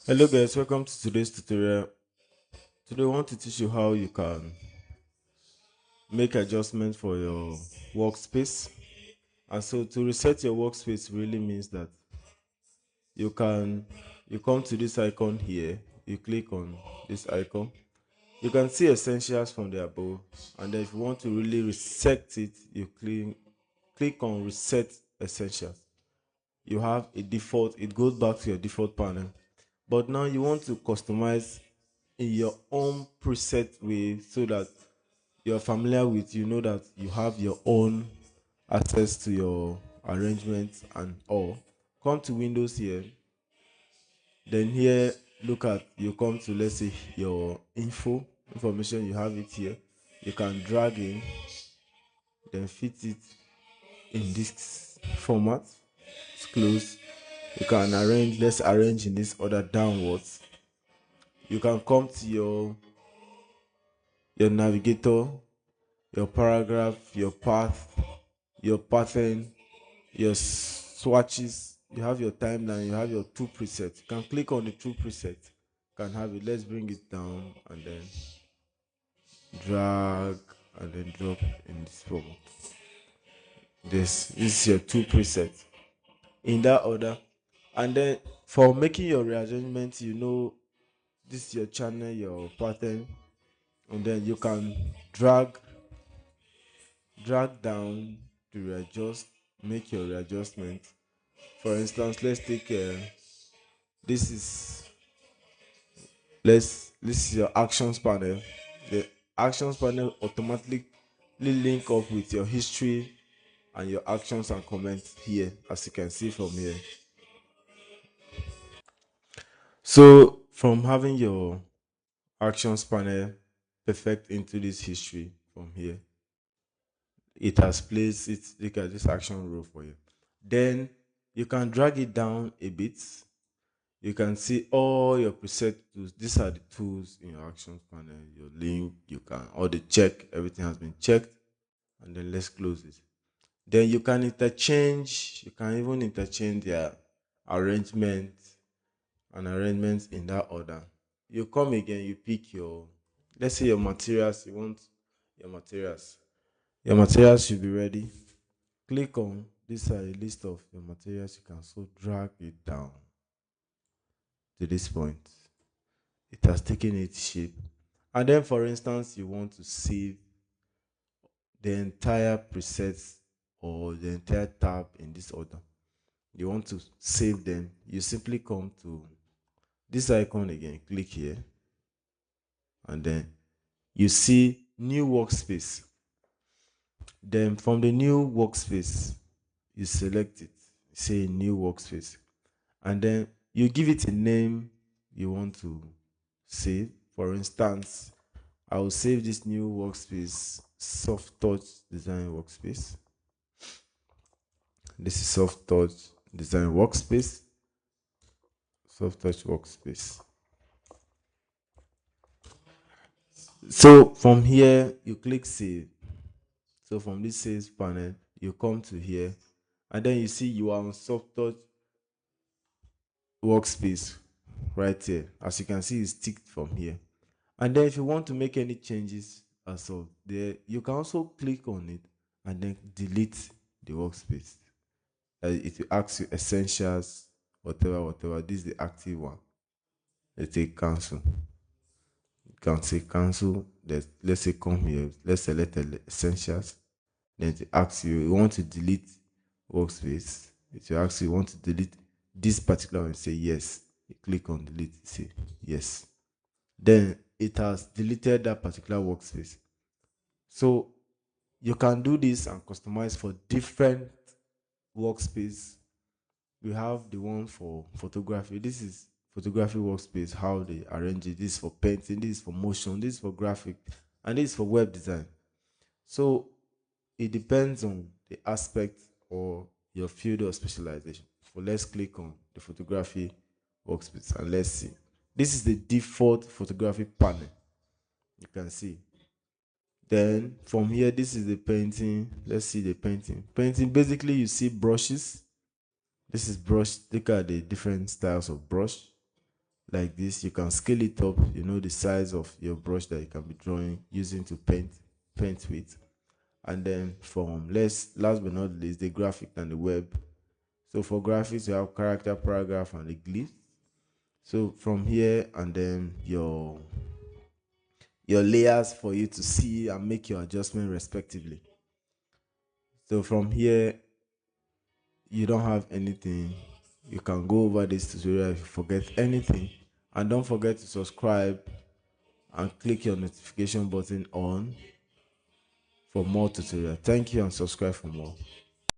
Hello guys, welcome to today's tutorial. Today I want to teach you how you can make adjustments for your workspace. And so to reset your workspace really means that you can you come to this icon here, you click on this icon. You can see essentials from the above, and then if you want to really reset it, you click on reset essentials. You have a default, it goes back to your default panel. But now you want to customize in your own preset way so that you're familiar with, you know that you have your own access to your arrangements and all. Come to Windows here, then here look at, you come to, let's say, your information, you have it here. You can drag in, then fit it in this format. It's close. You can arrange, let's arrange in this order downwards. You can come to your navigator, your paragraph, your path, your pattern, your swatches. You have your timeline, you have your two presets. You can click on the two presets. You can have it. Let's bring it down and then drag and then drop in this format. This is your two presets in that order. And then for making your rearrangement, you know this is your channel, your pattern, and then you can drag down to readjust, make your readjustment. For instance, let's take this is this is your actions panel. The actions panel automatically link up with your history and your actions and comments here, as you can see from here. So from having your actions panel perfect into this history from here, it has placed it, look at this action row for you. Then you can drag it down a bit. You can see all your preset tools. These are the tools in your actions panel. Your link, you can all the check, everything has been checked. And then let's close it. Then you can interchange, you can even interchange their arrangement and arrangements in that order. You come again, you pick your, let's say your materials, you want your materials. Your materials should be ready. Click on this are a list of your materials. You can so drag it down to this point. It has taken its shape. And then, for instance, you want to save the entire presets or the entire tab in this order. You want to save them. You simply come to this icon again, click here, and then you see new workspace. Then from the new workspace, you select it, say new workspace, and then you give it a name you want to save. For instance, I will save this new workspace soft touch design workspace. This is soft touch design workspace. Soft touch workspace. So from here, you click save. So from this save panel, you come to here, and then you see you are on soft touch workspace right here. As you can see, it's ticked from here. And then if you want to make any changes as of there, you can also click on it and then delete the workspace. It will ask you essentials, whatever. This is the active one. Let's say cancel. You can say cancel. Let's say come here. Let's select the essentials. Then it asks you, you want to delete workspace. It will ask you, want to delete this particular one. Say yes. You click on delete. Say yes. Then it has deleted that particular workspace. So you can do this and customize for different workspace. We have the one for photography. This is photography workspace, how they arrange it. This is for painting, this is for motion, this is for graphic, and this is for web design. So it depends on the aspect or your field of specialization. So let's click on the photography workspace and let's see. This is the default photography panel. You can see. Then from here, this is the painting. Let's see the painting. Painting, basically, you see brushes. This is brush. Look at the different styles of brush. like this. You can scale it up, the size of your brush that you can be drawing using to paint with. And then from last but not least, the graphic and the web. So for graphics, you have character, paragraph, and the glyphs. So from here, and then your layers for you to see and make your adjustment respectively. So from here, you don't have anything. You can go over this tutorial if you forget anything. And don't forget to subscribe and click your notification button on for more tutorial. Thank you and subscribe for more.